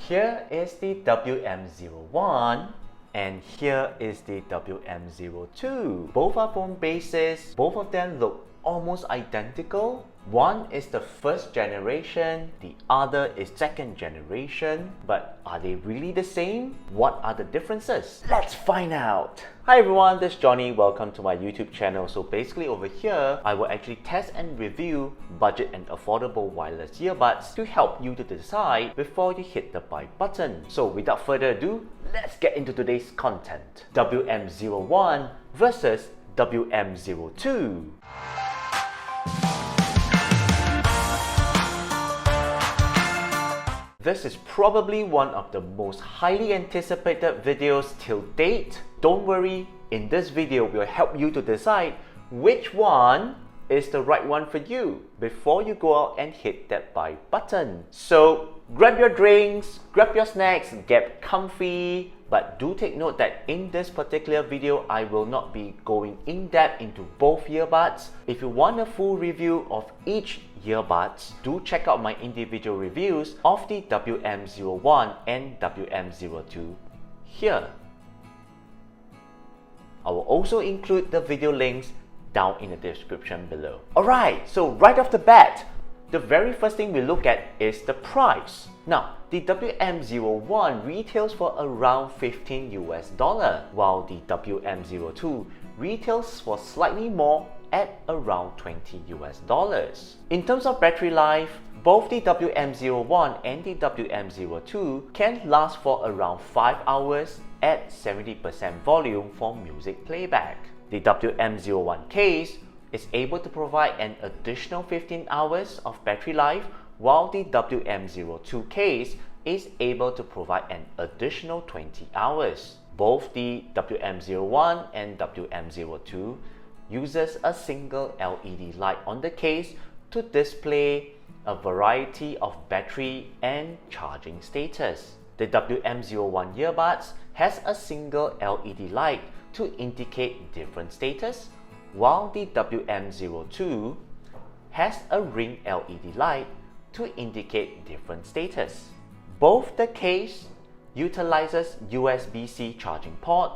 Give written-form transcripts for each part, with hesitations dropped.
Here is the WM01 and here is the WM02. Both are from Baseus. Both of them look almost identical. One is the first generation, the other is second generation. But are they really the same? What are the differences? Let's find out! Hi everyone, this is Johnny. Welcome to my YouTube channel. So basically over here, I will actually test and review budget and affordable wireless earbuds to help you to decide before you hit the buy button. So without further ado, let's get into today's content. WM01 versus WM02. This is probably one of the most highly anticipated videos till date. Don't worry, in this video we'll help you to decide which one is the right one for you before you go out and hit that buy button. So grab your drinks, grab your snacks, get comfy. But do take note that in this particular video, I will not be going in depth into both earbuds. If you want a full review of each earbuds, do check out my individual reviews of the WM01 and WM02 here. I will also include the video links down in the description below. Alright, so right off the bat, the very first thing we look at is the price. Now, the WM01 retails for around $15 US, while the WM02 retails for slightly more at around $20 US. In terms of battery life, both the WM01 and the WM02 can last for around 5 hours at 70% volume for music playback. The WM01 case is able to provide an additional 15 hours of battery life, while the WM02 case is able to provide an additional 20 hours. Both the WM01 and WM02 uses a single LED light on the case to display a variety of battery and charging status. The WM01 earbuds has a single LED light to indicate different status, while the WM02 has a ring LED light to indicate different status. Both the case utilizes USB-C charging port,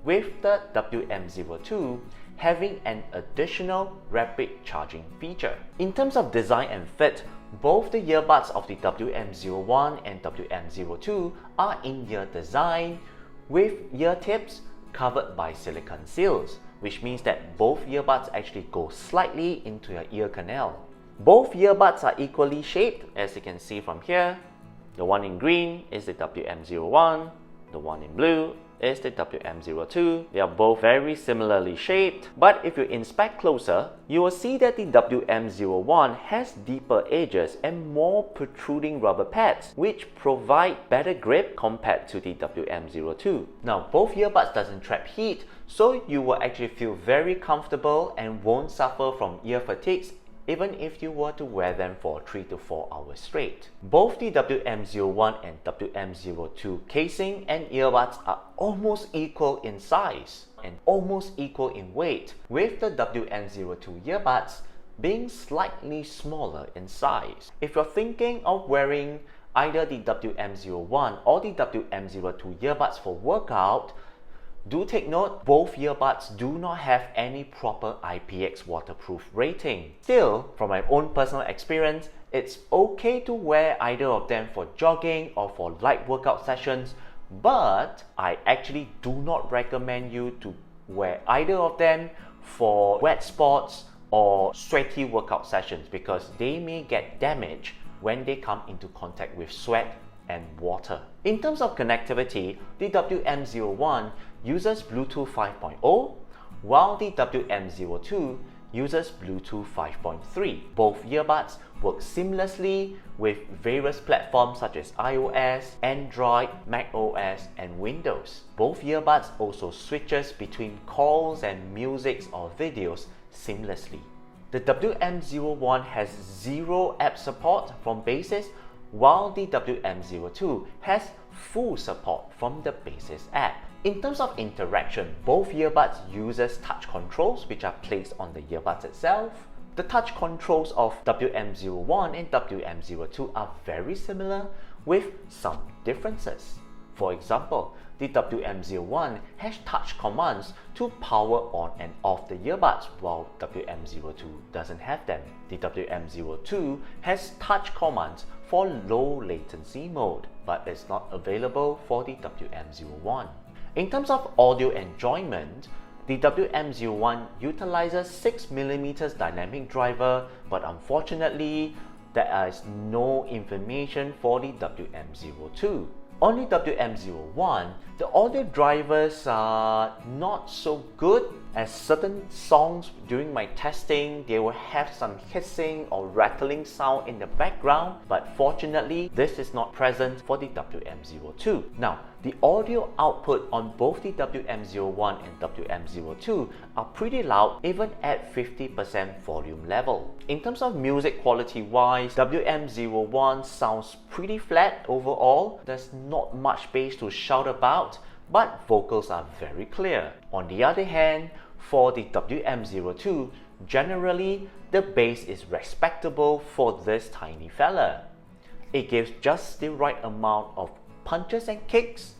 with the WM02 having an additional rapid charging feature. In terms of design and fit, both the earbuds of the WM01 and WM02 are in-ear design, with ear tips covered by silicone seals, which means that both earbuds actually go slightly into your ear canal. Both earbuds are equally shaped, as you can see from here. The one in green is the WM01, the one in blue is the WM02. They are both very similarly shaped, but if you inspect closer, you will see that the WM01 has deeper edges and more protruding rubber pads, which provide better grip compared to the WM02. Now, both earbuds doesn't trap heat, so you will actually feel very comfortable and won't suffer from ear fatigues even if you were to wear them for 3 to 4 hours straight. Both the WM01 and WM02 casing and earbuds are almost equal in size and almost equal in weight, with the WM02 earbuds being slightly smaller in size. If you're thinking of wearing either the WM01 or the WM02 earbuds for workout, do take note, both earbuds do not have any proper IPX waterproof rating. Still, from my own personal experience, it's okay to wear either of them for jogging or for light workout sessions, but I actually do not recommend you to wear either of them for wet sports or sweaty workout sessions, because they may get damaged when they come into contact with sweat and water. In terms of connectivity, the WM01 uses Bluetooth 5.0, while the WM02 uses Bluetooth 5.3. Both earbuds work seamlessly with various platforms such as iOS, Android, macOS, and Windows. Both earbuds also switches between calls and music or videos seamlessly. The WM01 has zero app support from Baseus, while the WM02 has full support from the Baseus app. In terms of interaction, both earbuds uses touch controls which are placed on the earbuds itself. The touch controls of WM01 and WM02 are very similar, with some differences. For example, the WM01 has touch commands to power on and off the earbuds, while WM02 doesn't have them. The WM02 has touch commands for low latency mode, but is not available for the WM01. In terms of audio enjoyment, the WM01 utilizes 6mm dynamic driver, but unfortunately, there is no information for the WM02. On the WM01, the audio drivers are not so good, as certain songs during my testing, they will have some hissing or rattling sound in the background, but fortunately, this is not present for the WM02. Now, the audio output on both the WM01 and WM02 are pretty loud even at 50% volume level. In terms of music quality wise, WM01 sounds pretty flat overall. There's not much bass to shout about, but vocals are very clear. On the other hand, for the WM02, generally the bass is respectable for this tiny fella. It gives just the right amount of punches and kicks,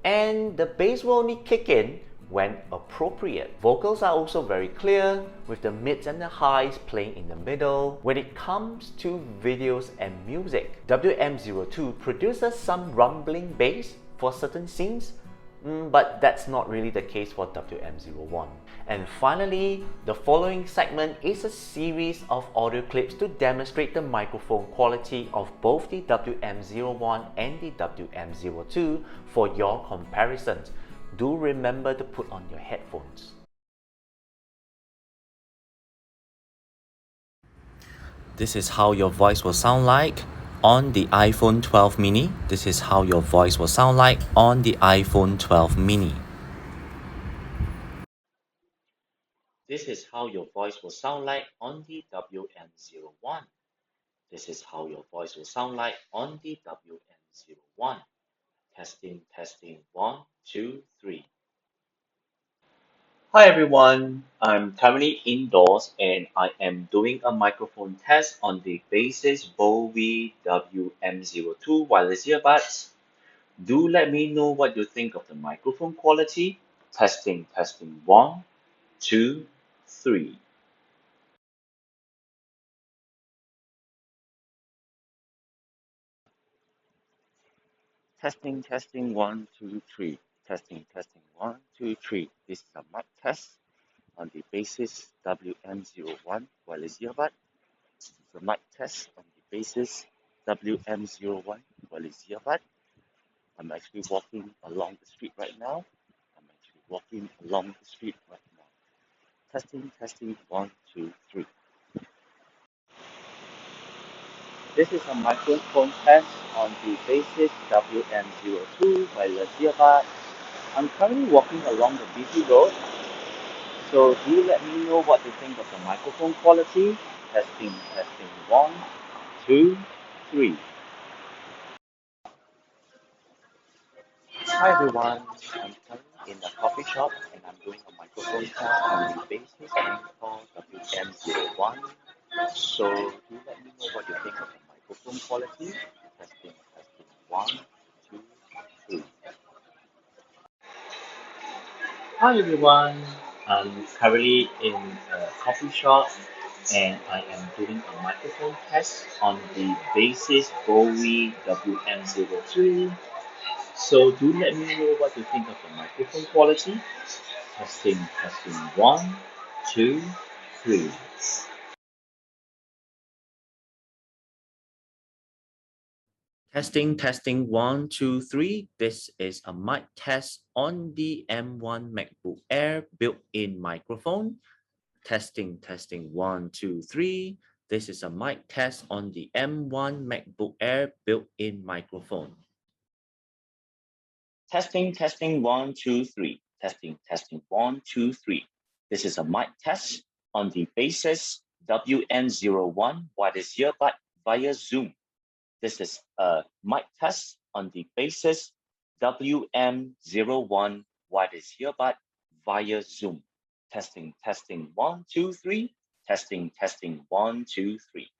and the bass will only kick in when appropriate. Vocals are also very clear, with the mids and the highs playing in the middle. When it comes to videos and music, WM02 produces some rumbling bass for certain scenes, but that's not really the case for WM01. And finally, the following segment is a series of audio clips to demonstrate the microphone quality of both the WM01 and the WM02 for your comparisons. Do remember to put on your headphones. This is how your voice will sound like on the iPhone 12 mini. This is how your voice will sound like on the iPhone 12 mini. This is how your voice will sound like on the WM01. This is how your voice will sound like on the WM01. Testing, testing, 1, 2, 3. Hi everyone, I'm currently indoors and I am doing a microphone test on the Baseus WM02 wireless earbuds. Do let me know what you think of the microphone quality. Testing, testing, 1, 2, 3. Testing, testing, 1, 2, 3. Testing, testing, 1, 2, 3. This is a mic test on the Baseus WM01 wireless earbud. This is a mic test on the Baseus WM01 wireless earbud. I'm actually walking along the street right now. Testing, testing, 1, 2, 3. This is a microphone test on the Baseus WM02 wireless earbud. I'm currently walking along the busy road, so do let me know what you think of the microphone quality. Testing, testing, 1, 2, 3. Hi everyone, I'm currently in a coffee shop and I'm doing a microphone test on the Baseus WM01. So do let me know what you think of the microphone quality. Testing, testing, 1, 2, 3. Hi everyone, I'm currently in a coffee shop and I am doing a microphone test on the Baseus WM03. So do let me know what you think of the microphone quality. Testing, testing, 1, 2, 3. Testing, testing, 1, 2, 3. This is a mic test on the M1 MacBook Air built-in microphone. Testing, testing, 1, 2, 3. This is a mic test on the M1 MacBook Air built-in microphone. Testing, testing, 1, 2, 3. Testing, testing, 1, 2, 3. This is a mic test on the Baseus WM01 wireless earbud via Zoom. This is a mic test on the Baseus WM01 wireless earbud via Zoom. Testing, testing, 1, 2, 3. Testing, testing, 1, 2, 3.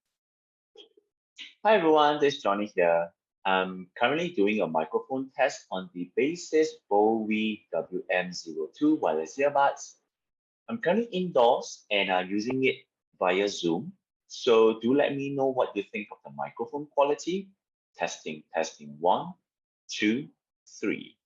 Hi everyone, this is Johnny here. I'm currently doing a microphone test on the Baseus WM02 wireless earbuds. I'm currently indoors and I'm using it via Zoom. So do let me know what you think of the microphone quality. Testing, 1, 2, 3.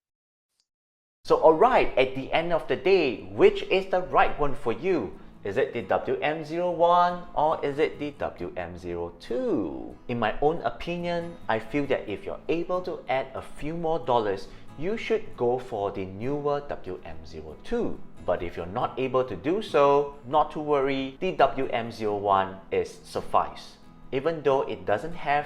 So alright, at the end of the day, which is the right one for you? Is it the WM01 or is it the WM02? In my own opinion, I feel that if you're able to add a few more dollars, you should go for the newer WM02. But if you're not able to do so, not to worry, the WM01 is suffice. Even though it doesn't have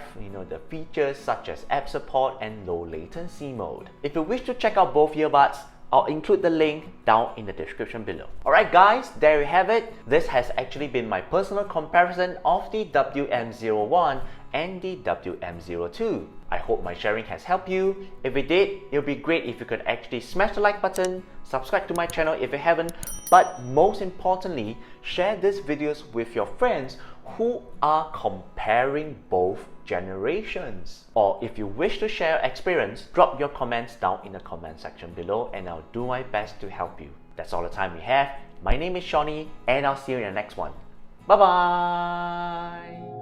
the features such as app support and low latency mode. If you wish to check out both earbuds, I'll include the link down in the description below. Alright guys, there you have it. This has actually been my personal comparison of the WM01 and the WM02. I hope my sharing has helped you. If it did, it would be great if you could actually smash the like button, subscribe to my channel if you haven't, but most importantly, share these videos with your friends who are comparing both generations. Or if you wish to share your experience, drop your comments down in the comment section below and I'll do my best to help you. That's all the time we have. My name is Shawnee and I'll see you in the next one. Bye bye!